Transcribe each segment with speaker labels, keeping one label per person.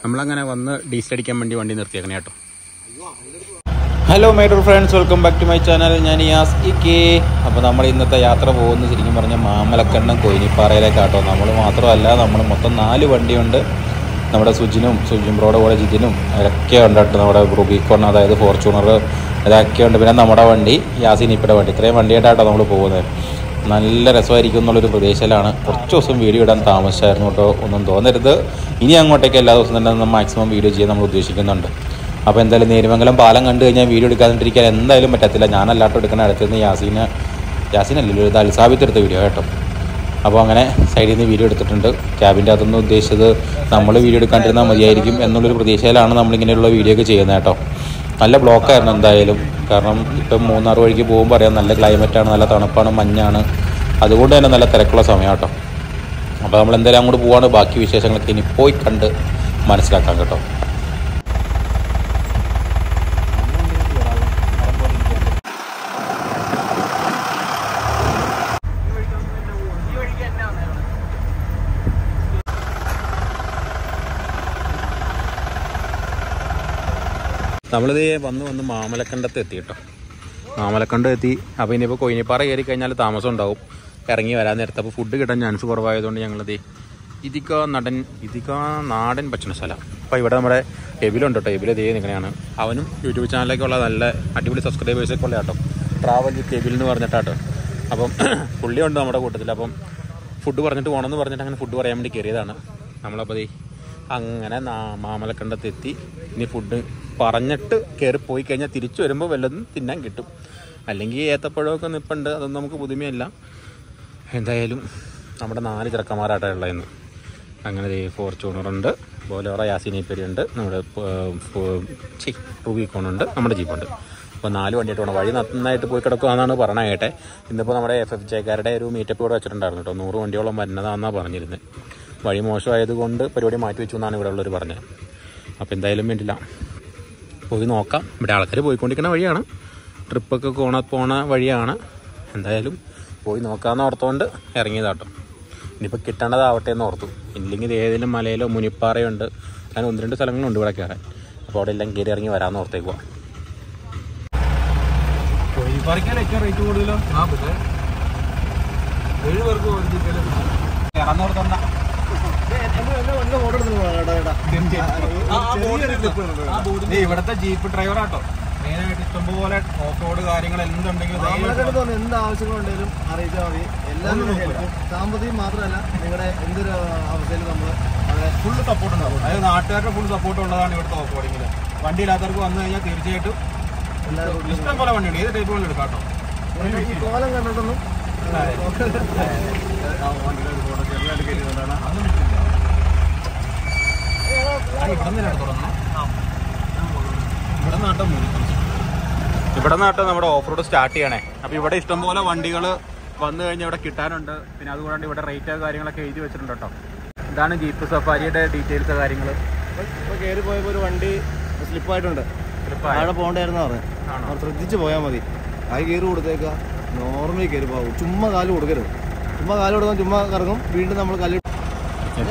Speaker 1: നമ്മളങ്ങനെ വന്ന് ഡീസൽ അടിക്കാൻ വേണ്ടി വണ്ടി നിർത്തിയേക്കണേ കേട്ടോ.
Speaker 2: Hello my dear friends, welcome back to my channel. ഞാൻ യാസ് ഇ. അപ്പോൾ നമ്മൾ ഇന്നത്തെ യാത്ര പോകുന്നത് ശരിക്കും പറഞ്ഞാൽ മാമലക്കണ്ണം കൊയിനിപ്പാറയിലേക്കാട്ടോ. നമ്മൾ മാത്രമല്ല, നമ്മൾ മൊത്തം 4 വണ്ടിയുണ്ട്. നമ്മുടെ സുജിനും ബ്രോയുടെ കൂടെ ജിജിനും ഇതൊക്കെ ഉണ്ട് കേട്ടോ. നമ്മുടെ റുബിക്കോൺ, അതായത് ഫോർച്യൂണർ, ഇതൊക്കെ ഉണ്ട്. പിന്നെ നമ്മുടെ വണ്ടി യാസിനിപ്പയുടെ വണ്ടി. ഇത്രയും വണ്ടിയായിട്ടാട്ടോ നമ്മൾ പോകുന്നത്. നല്ല രസമായിരിക്കും എന്നുള്ളൊരു പ്രദേശത്തിലാണ്. കുറച്ച് ദിവസം വീഡിയോ ഇടാൻ താമസിച്ചായിരുന്നു കേട്ടോ. ഒന്നും തോന്നരുത്. ഇനി അങ്ങോട്ടേക്ക് എല്ലാ ദിവസവും തന്നെ നമ്മൾ മാക്സിമം വീഡിയോ ചെയ്യാൻ നമ്മൾ ഉദ്ദേശിക്കുന്നുണ്ട്. അപ്പോൾ എന്തായാലും നേരിമംഗലം പാലം കണ്ടു കഴിഞ്ഞാൽ വീഡിയോ എടുക്കാതിരിക്കാൻ എന്തായാലും പറ്റത്തില്ല. ഞാനല്ലാട്ടോ എടുക്കുന്ന അടുത്തുനിന്ന് യാസീനല്ലല്ലോ ഇത് അൽസാബിത്ത് എടുത്ത വീഡിയോ കേട്ടോ. അപ്പോൾ അങ്ങനെ സൈഡിൽ നിന്ന് വീഡിയോ എടുത്തിട്ടുണ്ട്. ക്യാബിൻ്റെ അകത്തുനിന്ന് ഉദ്ദേശിച്ചത് നമ്മൾ വീഡിയോ എടുക്കാണ്ടിരുന്നാൽ മതിയായിരിക്കും എന്നുള്ളൊരു പ്രതീക്ഷയിലാണ് നമ്മളിങ്ങനെയുള്ള വീഡിയോ ഒക്കെ ചെയ്യുന്നത് കേട്ടോ. നല്ല ബ്ലോക്കായിരുന്നു എന്തായാലും. കാരണം ഇപ്പം മൂന്നാർ വഴിക്ക് പോകുമ്പോൾ അറിയാം, നല്ല ക്ലൈമറ്റാണ്, നല്ല തണുപ്പാണ്, മഞ്ഞാണ്. അതുകൊണ്ട് തന്നെ നല്ല തിരക്കുള്ള സമയം കേട്ടോ. അപ്പോൾ നമ്മൾ എന്തായാലും അങ്ങോട്ട് പോവാണ്. ബാക്കി വിശേഷങ്ങളൊക്കെ ഇനി പോയി കണ്ട് മനസ്സിലാക്കാം കേട്ടോ.
Speaker 1: നമ്മളിത് വന്ന് മാമലക്കണ്ടത്ത് എത്തി കേട്ടോ. മാമലക്കണ്ടം എത്തി. അപ്പോൾ ഇനിയിപ്പോൾ കൊയിനിപ്പാറ കയറി കഴിഞ്ഞാൽ താമസം ഉണ്ടാവും ഇറങ്ങി വരാൻ നേരത്തെ. അപ്പോൾ ഫുഡ് കിട്ടാൻ ചാൻസ് കുറവായതുകൊണ്ട് ഞങ്ങളിത് ഇതിക്ക നാടൻ ഭക്ഷണശാല. അപ്പോൾ ഇവിടെ നമ്മുടെ എബിലുണ്ട് കേട്ടോ. എബിൽ ഇതേ നിൽക്കണെയാണ്. അവനും യൂട്യൂബ് ചാനലൊക്കെ ഉള്ള നല്ല അടിപൊളി സബ്സ്ക്രൈബേഴ്സൊക്കെ ഉള്ള കേട്ടോ. ട്രാവൽ വിത്ത് എബിൽ എന്ന് പറഞ്ഞിട്ടാട്ടോ. അപ്പം പുള്ളിയുണ്ട് നമ്മുടെ കൂട്ടത്തിൽ. അപ്പം ഫുഡ് പറഞ്ഞിട്ട് പോകണമെന്ന് പറഞ്ഞിട്ട് അങ്ങനെ ഫുഡ് പറയാൻ വേണ്ടി കയറിയതാണ് നമ്മളപ്പോൾ. അങ്ങനെ മാമലക്കണ്ടത്തെത്തി. ഇനി ഫുഡ് പറഞ്ഞിട്ട് കയറി പോയി കഴിഞ്ഞാൽ തിരിച്ചു വരുമ്പോൾ വല്ലതും തിന്നാൻ കിട്ടും. അല്ലെങ്കിൽ ഏത്തപ്പഴമൊക്കെ നിൽപ്പുണ്ട്, അതൊന്നും നമുക്ക് പുതുമയല്ല. എന്തായാലും നമ്മുടെ 4 ചെറുക്കന്മാരായിട്ടാണ് ഉള്ളതെന്ന്. അങ്ങനെ ഫോർച്യൂണറുണ്ട്, ബോലേറോ യാസിനിപ്പരിയുണ്ട്, നമ്മുടെ റുബിക്കോണുണ്ട്, നമ്മുടെ ജീപ്പുണ്ട്. അപ്പോൾ 4 വണ്ടിയായിട്ട് വേണം. വഴി നന്നായിട്ട് പോയി കിടക്കുകയെന്നാണ് പറഞ്ഞ കേട്ടെ. ഇന്നിപ്പോൾ നമ്മുടെ FFJക്കാരുടെ ഒരു മീറ്റപ്പ് ഇവിടെ വെച്ചിട്ടുണ്ടായിരുന്നു കേട്ടോ. 100 വണ്ടിയോളം വരുന്നതാണെന്നാണ് പറഞ്ഞിരുന്നത്. വഴി മോശമായതുകൊണ്ട് പരിപാടി മാറ്റി വെച്ചു എന്നാണ് ഇവിടെ ഉള്ളവർ പറഞ്ഞത്. അപ്പോൾ എന്തായാലും വേണ്ടില്ല, പോയി നോക്കാം. ഇവിടെ ആൾക്കാർ പോയിക്കൊണ്ടിരിക്കുന്ന വഴിയാണ്, ട്രിപ്പൊക്കെ പോണ വഴിയാണ്. എന്തായാലും പോയി നോക്കാമെന്ന് ഓർത്തുകൊണ്ട് ഇറങ്ങിയതാട്ടോ. ഇനിയിപ്പോൾ കിട്ടേണ്ടതാവട്ടെ എന്ന് ഓർത്തു. ഇല്ലെങ്കിൽ ഏതെങ്കിലും മലയിലോ മുനിപ്പാറയുണ്ട്, അങ്ങനെ 1-2 സ്ഥലങ്ങളുണ്ട് ഇവിടെ കയറാൻ. അപ്പോൾ അവിടെ എല്ലാം കയറി ഇറങ്ങി വരാമെന്ന് ഓർത്തേക്കുക. റേറ്റ് കൂടുതലോ? ഇറന്നോർത്തണ്ട. ഇവിടുത്തെ ജീപ്പ് ഡ്രൈവറാട്ടോ. മെയിനായിട്ട് ഇഷ്ടംപോലെ ഓഫ് റോഡ് കാര്യങ്ങൾ എന്തുണ്ടെങ്കിലും
Speaker 3: എന്ത് ആവശ്യങ്ങളുണ്ടെങ്കിലും അറിയിച്ചാൽ മതി. എല്ലാം സാമ്പത്തികം മാത്രമല്ല, നിങ്ങളുടെ എന്തൊരു അവസ്ഥയിലും നമ്മൾ അവിടെ
Speaker 1: ഫുള്ള് സപ്പോർട്ട് ഉണ്ടാവും. അതായത് നാട്ടുകാരുടെ ഫുൾ സപ്പോർട്ട് ഉള്ളതാണ് ഇവിടുത്തെ ഓഫ് റോഡിങ്ങിൽ. വണ്ടിയില്ലാത്തവർക്ക് വന്നു കഴിഞ്ഞാൽ തീർച്ചയായിട്ടും ഇഷ്ടം പോലെ വണ്ടിയുണ്ട്. ഏത് ടൈപ്പ് വണ്ടി എടുക്കാം കേട്ടോ.
Speaker 3: ഈ കോലം കണ്ടിട്ടൊന്നും
Speaker 1: ഇവിടെ നാട്ട് നമ്മുടെ ഓഫ് റോഡ് സ്റ്റാർട്ട് ചെയ്യണേ. അപ്പോൾ ഇവിടെ ഇഷ്ടംപോലെ വണ്ടികൾ വന്നു കഴിഞ്ഞാൽ ഇവിടെ കിട്ടാനുണ്ട്. പിന്നെ അതുകൂടാണ്ട് ഇവിടെ റേറ്റ് കാര്യങ്ങളൊക്കെ എഴുതി വെച്ചിട്ടുണ്ട് കേട്ടോ. ഇതാണ് ജീപ്പ് സഫാരിയുടെ ഡീറ്റെയിൽസ് കാര്യങ്ങൾ.
Speaker 3: ഇപ്പോൾ കയറി പോയപ്പോൾ ഒരു വണ്ടി സ്ലിപ്പായിട്ടുണ്ട്. അവിടെ പോകണ്ടായിരുന്നു പറഞ്ഞു. ശ്രദ്ധിച്ച് പോയാൽ മതി. ആയി കയറി കൊടുത്തേക്കുക. നോർമലി കയറി പോകും. ചുമ്മാ കാല് കൊടുക്കരുത്. ചുമ്മാ കാല് കൊടുക്കാൻ ചുമ്മാ കറങ്ങും. വീണ്ടും നമ്മൾ കല്ല്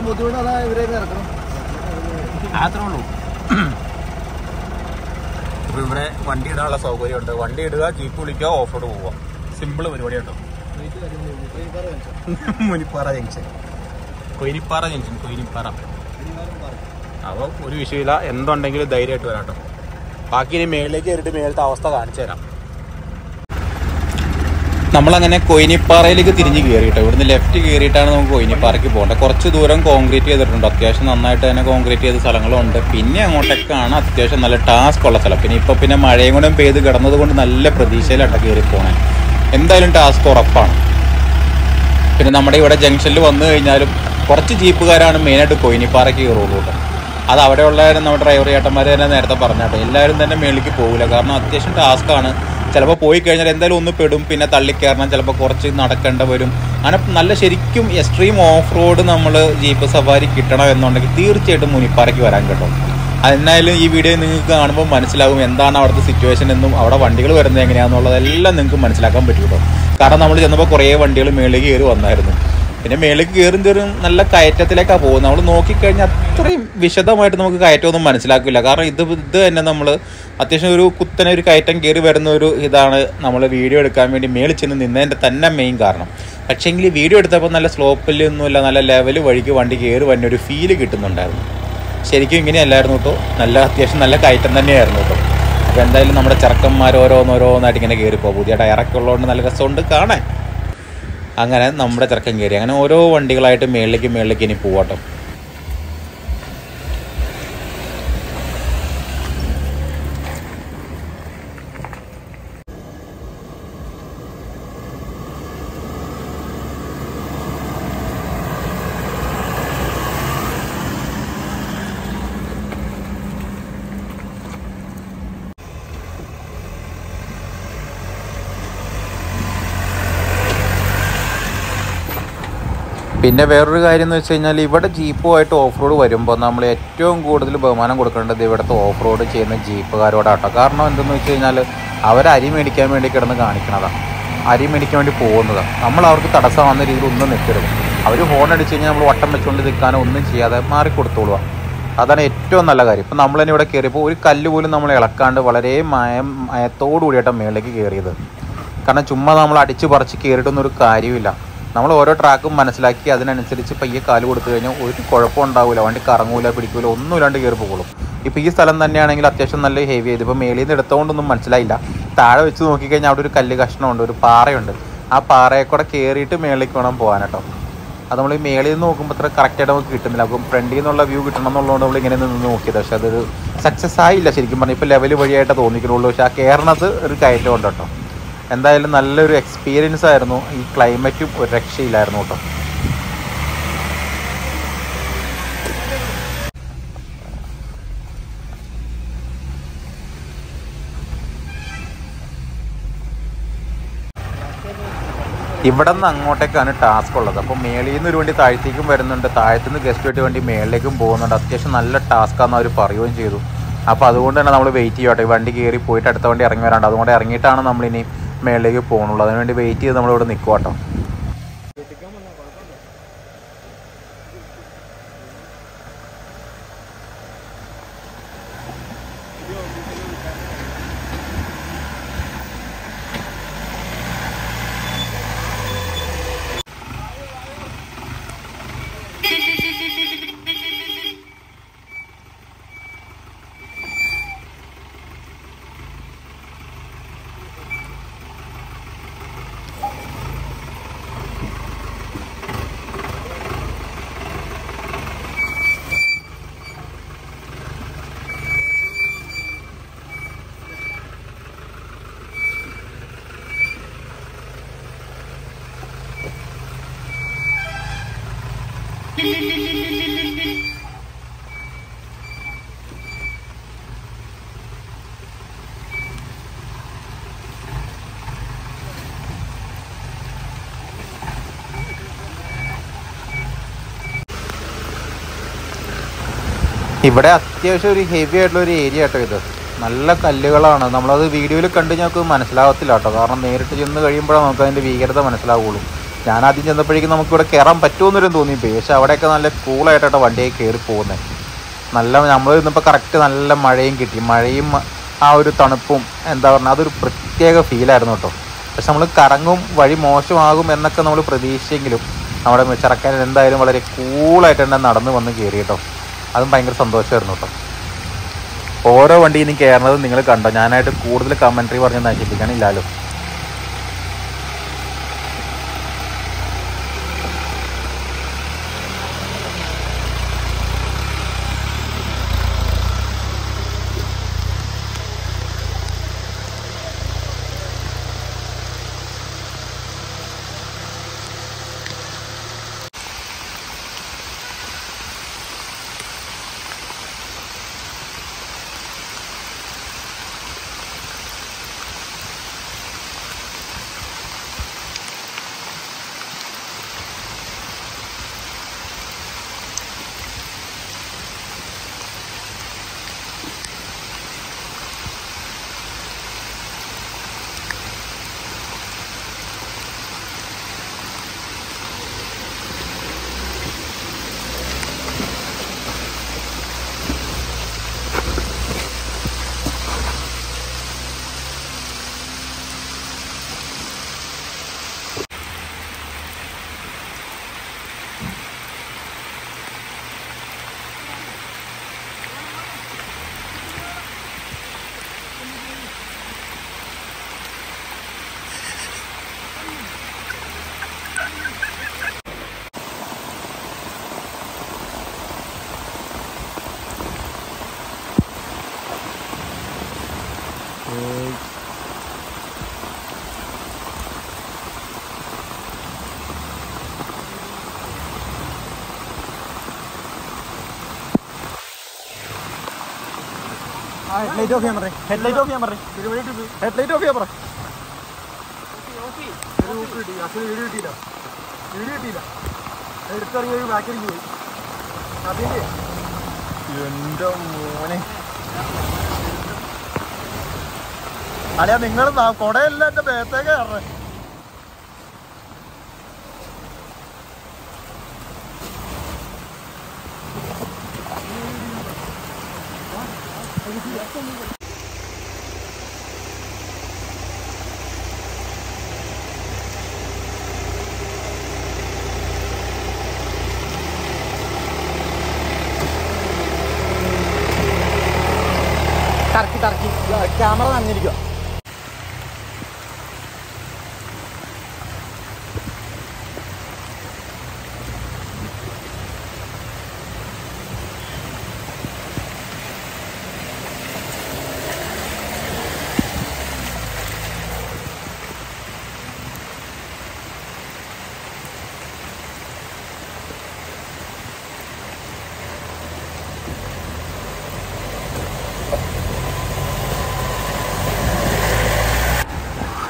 Speaker 3: ബുദ്ധിമുട്ട്. അതാ ഇവരേക്ക് ഇറക്കണം.
Speaker 1: അത്രേ ഉള്ളൂ. ഇപ്പോൾ ഇവിടെ വണ്ടി ഇടാനുള്ള സൗകര്യമുണ്ട്. വണ്ടി ഇടുക, ജീപ്പ് വിളിക്കുക, ഓഫ് റോഡ് പോവുക. സിമ്പിൾ പരിപാടി കേട്ടോ. കൊയിനിപ്പാറ ജംഗ്ഷൻ. അപ്പോൾ ഒരു വിഷയമില്ല. എന്തുണ്ടെങ്കിലും ധൈര്യമായിട്ട് വരാം കേട്ടോ. ബാക്കി ഇനി മേളിലേക്ക് കയറിയിട്ട് മേലത്തെ അവസ്ഥ കാണിച്ചു തരാം.
Speaker 2: നമ്മളങ്ങനെ കൊയിനിപ്പാറയിലേക്ക് തിരിഞ്ഞ് കയറിയിട്ടോ. ഇവിടുന്ന് ലെഫ്റ്റ് കയറിയിട്ടാണ് നമുക്ക് കൊയിനിപ്പാറയ്ക്ക് പോകേണ്ടത്. കുറച്ച് ദൂരം കോൺക്രീറ്റ് ചെയ്തിട്ടുണ്ട്. അത്യാവശ്യം നന്നായിട്ട് തന്നെ കോൺക്രീറ്റ് ചെയ്ത സ്ഥലങ്ങളുണ്ട്. പിന്നെ അങ്ങോട്ടേക്കാണ് അത്യാവശ്യം നല്ല ടാസ്ക് ഉള്ള സ്ഥലം. പിന്നെ മഴയും കൂടെ പെയ്ത് കിടന്നത് കൊണ്ട് നല്ല പ്രതീക്ഷയിലാട്ടോ കയറി പോകണേ. എന്തായാലും ടാസ്ക് ഉറപ്പാണ്. പിന്നെ നമ്മുടെ ഇവിടെ ജംഗ്ഷനിൽ വന്നു കഴിഞ്ഞാലും കുറച്ച് ജീപ്പുകാരാണ് മെയിനായിട്ട് കൊയിനിപ്പാറയ്ക്ക് കയറുള്ളൂ കേട്ടോ. അത് അവിടെയുള്ള നമ്മുടെ ഡ്രൈവർ ചേട്ടന്മാർ തന്നെ നേരത്തെ പറഞ്ഞാട്ടോ. എല്ലാവരും തന്നെ മേളിലേക്ക് പോകില്ല. കാരണം അത്യാവശ്യം ടാസ്ക്കാണ്. ചിലപ്പോൾ പോയി കഴിഞ്ഞാൽ എന്തായാലും ഒന്ന് പെടും. പിന്നെ തള്ളിക്കയറണം, ചിലപ്പോൾ കുറച്ച് നടക്കേണ്ട വരും. അങ്ങനെ നല്ല ശരിക്കും എക്സ്ട്രീം ഓഫ് റോഡ് നമ്മൾ ജീപ്പ് സഫാരി കിട്ടണം എന്നുണ്ടെങ്കിൽ തീർച്ചയായിട്ടും മുനിപ്പാറയ്ക്ക് വരാൻ കേട്ടോ. എന്നാലും ഈ വീഡിയോ നിങ്ങൾക്ക് കാണുമ്പോൾ മനസ്സിലാകും എന്താണ് അവിടുത്തെ സിറ്റുവേഷൻ എന്നും അവിടെ വണ്ടികൾ വരുന്നത് എങ്ങനെയാണെന്നുള്ളതെല്ലാം നിങ്ങൾക്ക് മനസ്സിലാക്കാൻ പറ്റും കേട്ടോ. കാരണം നമ്മൾ ചെന്നപ്പോൾ കുറേ വണ്ടികൾ മേളിലേക്ക് കയറി വന്നായിരുന്നു. പിന്നെ മേളിലേക്ക് കയറും നല്ല കയറ്റത്തിലേക്കാണ് പോകുന്നത്. നമ്മൾ നോക്കിക്കഴിഞ്ഞാൽ അത്രയും വിശദമായിട്ട് നമുക്ക് കയറ്റമൊന്നും മനസ്സിലാക്കില്ല. കാരണം ഇത് തന്നെ നമ്മൾ അത്യാവശ്യം ഒരു കുത്തനെ ഒരു കയറ്റം കയറി വരുന്ന ഒരു ഇതാണ് നമ്മൾ വീഡിയോ എടുക്കാൻ വേണ്ടി മേളിൽ ചെന്ന് നിന്നതിൻ്റെ തന്നെ മെയിൻ കാരണം. പക്ഷേങ്കിൽ വീഡിയോ എടുത്തപ്പോൾ നല്ല സ്ലോപ്പിലൊന്നുമില്ല, നല്ല ലെവൽ വഴിക്ക് വണ്ടി കയറി വന്ന ഒരു ഫീല് കിട്ടുന്നുണ്ടായിരുന്നു. ശരിക്കും ഇങ്ങനെയല്ലായിരുന്നു കേട്ടോ, അത്യാവശ്യം നല്ല കയറ്റം തന്നെയായിരുന്നു കേട്ടോ. അപ്പോൾ എന്തായാലും നമ്മുടെ ചെറുക്കന്മാർ ഓരോന്നോരോന്നായിട്ട് ഇങ്ങനെ കയറിപ്പോൾ പുതിയ ടയറൊക്കെ ഉള്ളതുകൊണ്ട് നല്ല രസമുണ്ട് കാണാൻ. അങ്ങനെ നമ്മുടെ ചെറുക്കൻ കയറി. അങ്ങനെ ഓരോ വണ്ടികളായിട്ട് മേളിലേക്ക് ഇനി പോവാട്ടോ. പിന്നെ വേറൊരു കാര്യം എന്ന് വെച്ച് കഴിഞ്ഞാൽ ഇവിടെ ജീപ്പുമായിട്ട് ഓഫ് റോഡ് വരുമ്പോൾ നമ്മൾ ഏറ്റവും കൂടുതൽ ബഹുമാനം കൊടുക്കേണ്ടത് ഇവിടുത്തെ ഓഫ് റോഡ് ചെയ്യുന്ന ജീപ്പുകാരോടാട്ടോ. കാരണം എന്തെന്ന് വെച്ച് കഴിഞ്ഞാൽ അവർ അരി മേടിക്കാൻ വേണ്ടി കിടന്ന് കാണിക്കണതാണ്, അരി മേടിക്കാൻ വേണ്ടി പോകുന്നതാണ്. നമ്മൾ അവർക്ക് തടസ്സമാകുന്ന രീതിയിൽ ഒന്നും നിൽക്കരുത്. അവർ ഹോൺ അടിച്ച് കഴിഞ്ഞാൽ നമ്മൾ വട്ടം വെച്ചുകൊണ്ട് നിൽക്കാനോ ഒന്നും ചെയ്യാതെ മാറിക്കൊടുത്തോളുക. അതാണ് ഏറ്റവും നല്ല കാര്യം. ഇപ്പം നമ്മൾ തന്നെ ഇവിടെ കയറിയപ്പോൾ ഒരു കല്ല് പോലും നമ്മൾ ഇളക്കാണ്ട് വളരെ മയത്തോടു കൂടിയിട്ടാണ് മേളിലേക്ക് കയറിയത്. കാരണം ചുമ്മാ നമ്മൾ അടിച്ച് പറിച്ച് കയറിയിട്ടൊന്നും ഒരു കാര്യമില്ല. നമ്മൾ ഓരോ ട്രാക്കും മനസ്സിലാക്കി അതിനനുസരിച്ച് പയ്യെ കാല് കൊടുത്തു കഴിഞ്ഞാൽ ഒരു കുഴപ്പം ഉണ്ടാവില്ല, വണ്ടി കറങ്ങൂല പിടിക്കൂല ഒന്നും ഇല്ലാണ്ട് കയറി പോകുള്ളൂ. ഇപ്പോൾ ഈ സ്ഥലം തന്നെയാണെങ്കിൽ അത്യാവശ്യം നല്ല ഹെവി ആയത്. ഇപ്പോൾ മേളിൽ നിന്ന് എടുത്തുകൊണ്ടൊന്നും മനസ്സിലായില്ല. താഴെ വെച്ച് നോക്കിക്കഴിഞ്ഞാൽ അവിടെ ഒരു കല്ല് കഷ്ണമുണ്ട്, ഒരു പാറയുണ്ട്. ആ പാറയെ കൂടെ കയറിയിട്ട് മേളിലേക്ക് വേണം പോകാൻ കേട്ടോ. അത് നമ്മൾ ഈ മേളിൽ നിന്ന് നോക്കുമ്പോൾ അത്ര കറക്റ്റായിട്ട് നമുക്ക് കിട്ടുന്നില്ല. അപ്പം ഫ്രണ്ടിൽ നിന്നുള്ള വ്യൂ കിട്ടണം എന്നുള്ളതുകൊണ്ട് നമ്മൾ ഇങ്ങനെ നിന്ന് നോക്കിയത്. പക്ഷെ അതൊരു സക്സസ് ആയില്ല ശരിക്കും പറഞ്ഞാൽ. ഇപ്പോൾ ലെവൽ വഴിയായിട്ട് തോന്നിക്കുള്ളൂ. പക്ഷേ ആ കയറണത് ഒരു കയറ്റം ഉണ്ട് കേട്ടോ. എന്തായാലും നല്ലൊരു എക്സ്പീരിയൻസ് ആയിരുന്നു. ഈ ക്ലൈമറ്റും ഒരു രക്ഷയില്ലായിരുന്നു കേട്ടോ. ഇവിടെ നിന്ന് അങ്ങോട്ടേക്കാണ് ടാസ്ക് ഉള്ളത്. അപ്പോൾ മേളിൽ നിന്ന് ഒരു വണ്ടി താഴത്തേക്കും വരുന്നുണ്ട്, താഴത്തുനിന്ന് ഗസ്റ്റ് വണ്ടി മേളിലേക്കും പോകുന്നുണ്ട്. അത്യാവശ്യം നല്ല ടാസ്ക്കാന്ന് അവർ പറയുകയും ചെയ്തു. അപ്പോൾ അതുകൊണ്ട് തന്നെ നമ്മൾ വെയിറ്റ് ചെയ്യട്ടെ. ഈ വണ്ടി കയറി പോയിട്ട് അടുത്ത വണ്ടി ഇറങ്ങി വരാണ്ട്. അതുകൊണ്ട് ഇറങ്ങിയിട്ടാണ് നമ്മളിനി മേളിലേക്ക് പോകുന്നുള്ളൂ. അതിനുവേണ്ടി വെയിറ്റ് ചെയ്ത് നമ്മളിവിടെ നിൽക്കുക കേട്ടോ. ഇവിടെ അത്യാവശ്യം ഒരു ഹെവി ആയിട്ടുള്ള ഒരു ഏരിയ കേട്ടോ ഇത്. നല്ല കല്ലുകളാണ്. നമ്മളത് വീഡിയോയിൽ കണ്ടു ഞങ്ങൾക്ക് മനസ്സിലാകത്തില്ല കേട്ടോ. കാരണം നേരിട്ട് ചെന്ന് കഴിയുമ്പോഴാണ് നമുക്ക് അതിൻ്റെ ഭീകരത മനസ്സിലാവുള്ളൂ. ഞാൻ ആദ്യം ചെന്നപ്പോഴേക്കും നമുക്കിവിടെ കയറാൻ പറ്റുമെന്നൊരു തോന്നിപ്പോയി. പക്ഷേ അവിടെയൊക്കെ നല്ല കൂളായിട്ടോ വണ്ടിയായി കയറി പോകുന്നത്. നമ്മൾ ഇന്നിപ്പോൾ കറക്റ്റ് നല്ല മഴയും കിട്ടി. മഴയും ആ ഒരു തണുപ്പും എന്താ പറഞ്ഞാൽ അതൊരു പ്രത്യേക ഫീലായിരുന്നു കേട്ടോ. പക്ഷെ നമ്മൾ കറങ്ങും വഴി മോശമാകും എന്നൊക്കെ നമ്മൾ പ്രതീക്ഷിച്ചെങ്കിലും നമ്മുടെ ചെറുക്കൻ എന്തായാലും വളരെ കൂളായിട്ട് തന്നെ നടന്ന് വന്ന് കയറി കേട്ടോ. അതും ഭയങ്കര സന്തോഷമായിരുന്നു കേട്ടോ. ഓരോ വണ്ടി ഇനി കയറുന്നത് നിങ്ങൾ കണ്ടോ. ഞാനായിട്ട് കൂടുതൽ കമൻട്രി പറഞ്ഞ് നശിപ്പിക്കണില്ലല്ലോ.
Speaker 3: ഹെഡ്ലൈറ്റ് ഓഫ് ചെയ്യാൻ പറയും. ഹെഡ്ലൈറ്റ് ഓഫ് ചെയ്യാൻ പറയും. ഹെഡ്ലൈറ്റ് ഓഫ് ചെയ്യാൻ പറ. എടുത്തിറങ്ങി ബാക്കിലേക്ക് പോയി. അതിന്റെ എന്റെ മോനെ അല്ല നിങ്ങൾ കൊടയല്ല എന്റെ ബേത്തേക്ക് കയറേ. Turkey camera നനഞ്ഞിരിക്കുക.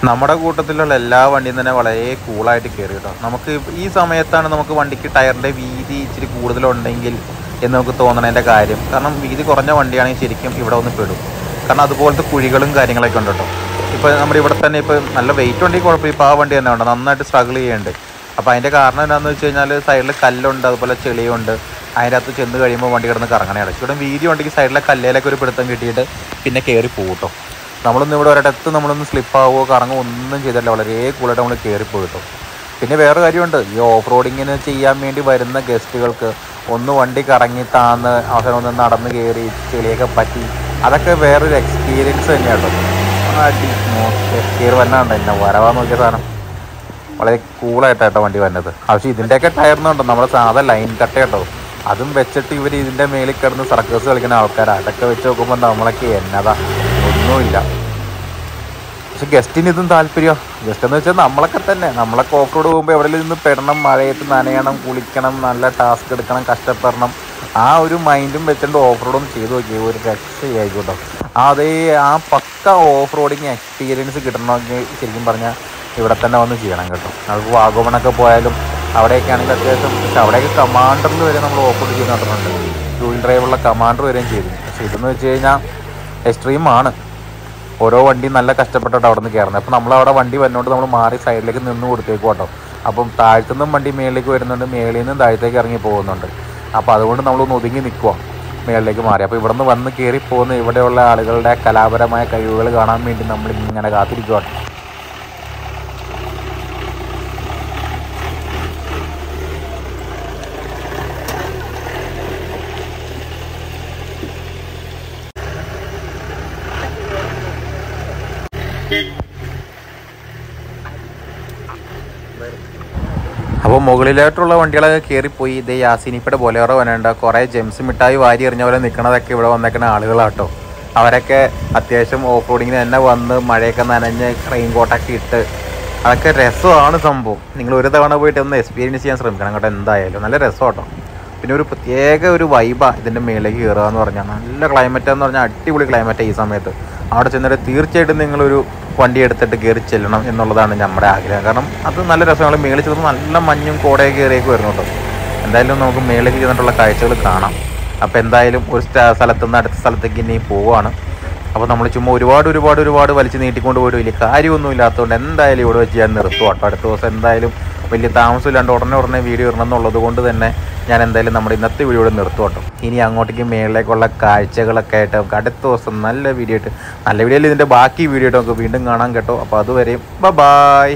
Speaker 2: നമ്മുടെ കൂട്ടത്തിലുള്ള എല്ലാ വണ്ടിയും തന്നെ വളരെ കൂളായിട്ട് കയറി കേട്ടോ. നമുക്ക് ഈ സമയത്താണ് നമുക്ക് വണ്ടിക്ക് ടയറിൻ്റെ വീതി ഇച്ചിരി കൂടുതലുണ്ടെങ്കിൽ എന്ന് നമുക്ക് തോന്നണതിൻ്റെ കാര്യം. കാരണം വീതി കുറഞ്ഞ വണ്ടിയാണെങ്കിൽ ശരിക്കും ഇവിടെ ഒന്ന് പെടും. കാരണം അതുപോലത്തെ കുഴികളും കാര്യങ്ങളൊക്കെ ഉണ്ട് കേട്ടോ. ഇപ്പോൾ നമ്മുടെ ഇവിടെ തന്നെ ഇപ്പോൾ നല്ല വെയിറ്റ് ഉണ്ടെങ്കിൽ കുഴപ്പമില്ല. ഇപ്പോൾ ആ വണ്ടി തന്നെ ഉണ്ട്, നന്നായിട്ട് സ്ട്രഗിൾ ചെയ്യുന്നുണ്ട്. അപ്പോൾ അതിൻ്റെ കാരണം എന്താണെന്ന് വെച്ച് കഴിഞ്ഞാൽ സൈഡിൽ കല്ലുണ്ട്, അതുപോലെ ചെളിയുണ്ട്. അതിൻ്റെ അകത്ത് ചെന്ന് കഴിയുമ്പോൾ വണ്ടി കിടന്ന് കറങ്ങണേ അടച്ചു. ഇവിടെ വീതി ഉണ്ടെങ്കിൽ സൈഡിലെ കല്ലേലൊക്കെ ഒരു പിടുത്തം കിട്ടിയിട്ട് പിന്നെ കയറി പോകും കേട്ടോ. നമ്മളൊന്നും ഇവിടെ ഒരിടത്ത് നമ്മളൊന്നും സ്ലിപ്പാവുകയോ കറങ്ങുകയോ ഒന്നും ചെയ്തില്ല. വളരെ കൂളായിട്ട് നമ്മൾ കയറിപ്പോയി കേട്ടോ. പിന്നെ വേറെ കാര്യമുണ്ട്, ഈ ഓഫ് റോഡിങ്ങിന് ചെയ്യാൻ വേണ്ടി വരുന്ന ഗസ്റ്റുകൾക്ക് ഒന്ന് വണ്ടി കറങ്ങി താന്ന് അവസരം ഒന്ന് നടന്ന് കയറി ചെളിയൊക്കെ പറ്റി അതൊക്കെ വേറൊരു എക്സ്പീരിയൻസ് തന്നെയാണ് കേട്ടോ. അടി കയറി വന്നാണ്ട് എന്നെ വരവാൻ നോക്കിയ സാധനം വളരെ കൂളായിട്ടാട്ടോ വണ്ടി വന്നത്. പക്ഷേ ഇതിൻ്റെയൊക്കെ ടയർന്നുണ്ടോ നമ്മുടെ സാധാ ലൈൻ കട്ട കേട്ടോ. അതും വെച്ചിട്ട് ഇവർ ഇതിൻ്റെ മേളിൽ കിടന്ന് സർക്കസ് കളിക്കുന്ന ആൾക്കാരാണ്. അതൊക്കെ വെച്ച് നോക്കുമ്പോൾ നമ്മളൊക്കെ എന്നതാ ഒന്നുമില്ല. പക്ഷെ ഗസ്റ്റിന് ഇതും താല്പര്യമോ. ഗസ്റ്റ് എന്ന് വെച്ചാൽ നമ്മളൊക്കെ തന്നെ നമ്മളൊക്കെ ഓഫ് റോഡ് പോകുമ്പോൾ എവിടെയെങ്കിലും നിന്ന് പെടണം, മഴയത്ത് നനയണം, കുളിക്കണം, നല്ല ടാസ്ക് എടുക്കണം, കഷ്ടപ്പെടണം. ആ ഒരു മൈൻഡും വെച്ചിട്ട് ഓഫ് റോഡൊന്നും ചെയ്ത് നോക്കിയാൽ ഒരു രക്ഷയായിക്കോട്ടോ. അതേ ആ പക്ക ഓഫ് റോഡിങ് എക്സ്പീരിയൻസ് കിട്ടണമെങ്കിൽ ശരിക്കും പറഞ്ഞാൽ ഇവിടെ തന്നെ വന്ന് ചെയ്യണം കേട്ടോ. അത് വാഗമണൊക്കെ പോയാലും അവിടെയൊക്കെ ആണെങ്കിൽ അത്യാവശ്യം. പക്ഷെ അവിടെയൊക്കെ കമാൻഡറിൽ വരെ നമ്മൾ ഓഫ് റോഡ് ചെയ്ത് നടത്തുന്നുണ്ട്. ടൂ വീൽ ഡ്രൈവുള്ള കമാൻഡർ വരെയും ചെയ്തു. പക്ഷെ ഇതെന്ന് വെച്ച് കഴിഞ്ഞാൽ എക്സ്ട്രീമാണ്. ഓരോ വണ്ടിയും നല്ല കഷ്ടപ്പെട്ടിട്ട് അവിടെ നിന്ന് കയറുന്നത്. അപ്പോൾ നമ്മളവിടെ വണ്ടി വരുന്നതുകൊണ്ട് നമ്മൾ മാറി സൈഡിലേക്ക് നിന്ന് കൊടുത്തേക്കും കേട്ടോ. അപ്പം താഴത്തുനിന്നും വണ്ടി മേളിലേക്ക് വരുന്നുണ്ട്, മേളിൽ നിന്നും താഴത്തേക്ക് ഇറങ്ങി പോകുന്നുണ്ട്. അപ്പോൾ അതുകൊണ്ട് നമ്മളൊന്ന് ഒതുങ്ങി നിൽക്കുക മേളിലേക്ക് മാറി. അപ്പോൾ ഇവിടെ നിന്ന് വന്ന് കയറി പോകുന്ന ഇവിടെയുള്ള ആളുകളുടെ കലാപരമായ കഴിവുകൾ കാണാൻ വേണ്ടി നമ്മൾ ഇങ്ങനെ കാത്തിരിക്കുക. അപ്പോൾ മുകളിലോട്ടുള്ള വണ്ടികളൊക്കെ കയറിപ്പോയി. ഇതേ യാസിനിപ്പയുടെ ബൊലേറോ വരേണ്ട കുറേ ജെംസ് മിഠായി വാരി എറിഞ്ഞ പോലെ നിൽക്കണതൊക്കെ ഇവിടെ വന്നേക്കുന്ന ആളുകളാട്ടോ. അവരൊക്കെ അത്യാവശ്യം ഓഫ് റോഡിങ്ങിന് തന്നെ വന്ന് മഴയൊക്കെ നനഞ്ഞ് റെയിൻ കോട്ടൊക്കെ ഇട്ട് അതൊക്കെ രസമാണ് സംഭവം. നിങ്ങൾ ഒരു തവണ പോയിട്ട് ഒന്ന് എക്സ്പീരിയൻസ് ചെയ്യാൻ ശ്രമിക്കണം കേട്ടോ. എന്തായാലും നല്ല രസമാട്ടോ. പിന്നെ ഒരു പ്രത്യേക ഒരു വൈബാണ് ഇതിൻ്റെ മേലേക്ക് കയറുക എന്ന് പറഞ്ഞാൽ. നല്ല ക്ലൈമറ്റ് എന്ന് പറഞ്ഞാൽ അടിപൊളി ക്ലൈമറ്റാണ് ഈ സമയത്ത്. അവിടെ ചെന്നിട്ട് തീർച്ചയായിട്ടും നിങ്ങളൊരു വണ്ടി എടുത്തിട്ട് കയറി ചെല്ലണം എന്നുള്ളതാണ് നമ്മുടെ ആഗ്രഹം. കാരണം അത് നല്ല രസമാണ്. മേളിൽ ചെല്ലുമ്പോൾ നല്ല മഞ്ഞും കോടയൊക്കെ കയറിയൊക്കെ വരുന്നു കേട്ടോ. എന്തായാലും നമുക്ക് മേളിലേക്ക് ചെന്നിട്ടുള്ള കാഴ്ചകൾ കാണാം. അപ്പോൾ എന്തായാലും ഒരു സ്ഥലത്തു നിന്ന് അടുത്ത സ്ഥലത്തേക്ക് ഇനി പോവുകയാണ്. അപ്പോൾ നമ്മൾ ചുമ്മാ ഒരുപാട് വലിച്ച് നീട്ടിക്കൊണ്ട് പോയിട്ട് വലിയ കാര്യമൊന്നും ഇല്ലാത്തതുകൊണ്ട് എന്തായാലും ഇവിടെ വെച്ച് ഞാൻ നിർത്തും കേട്ടോ. അടുത്ത ദിവസം എന്തായാലും വലിയ താമസമില്ലാണ്ട് ഉടനെ വീഡിയോ ഇടണം എന്നുള്ളത് കൊണ്ട് തന്നെ ഞാൻ എന്തായാലും നമ്മുടെ ഇന്നത്തെ വീഡിയോ ഇവിടെ നിർത്തും കേട്ടോ. ഇനി അങ്ങോട്ടേക്ക് മേളിലേക്കുള്ള കാഴ്ചകളൊക്കെ ആയിട്ട് നമുക്ക് അടുത്ത ദിവസം നല്ല വീഡിയോയിൽ ഇതിൻ്റെ ബാക്കി വീഡിയോ ആയിട്ട് നമുക്ക് വീണ്ടും കാണാം കേട്ടോ. അപ്പോൾ അതുവരെയും ബൈ.